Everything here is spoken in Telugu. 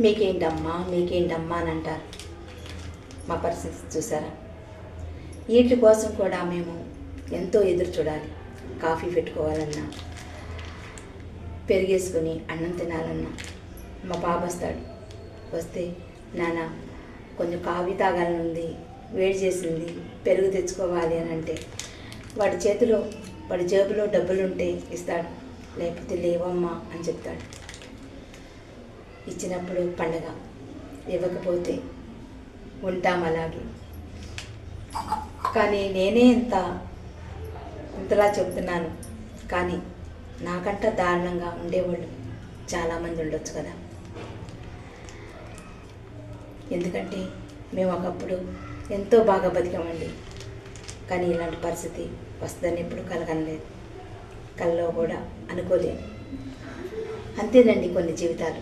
మీకేంటమ్మా అని అంటారు. మా పరిస్థితి చూసారా? వీటి కోసం కూడా మేము ఎంతో ఎదురు చూడాలి. కాఫీ పెట్టుకోవాలన్నా, పెరిగేసుకొని అన్నం తినాలన్నా మా బాబు వస్తాడు. వస్తే నాన్న కొంచెం కాఫీ తాగాలనుంది, వేడి చేసింది, పెరుగు తెచ్చుకోవాలి అని అంటే వాడి చేతిలో వాడి జేబులో డబ్బులుంటే ఇస్తాడు, లేకపోతే లేవమ్మా అని చెప్తాడు. ఇచ్చినప్పుడు పండగ, ఇవ్వకపోతే ఉంటాం అలాగే. కానీ నేనే ఇంతలా చెప్తున్నాను, కానీ నాకంట దారుణంగా ఉండేవాళ్ళు చాలామంది ఉండొచ్చు కదా. ఎందుకంటే మేము ఒకప్పుడు ఎంతో బాగా బతికామండి. కానీ ఇలాంటి పరిస్థితి వస్తుందని ఎప్పుడు కలగనలేదు, కల్లో కూడా అనుకోలేదు. అంతేనండి కొన్ని జీవితాలు.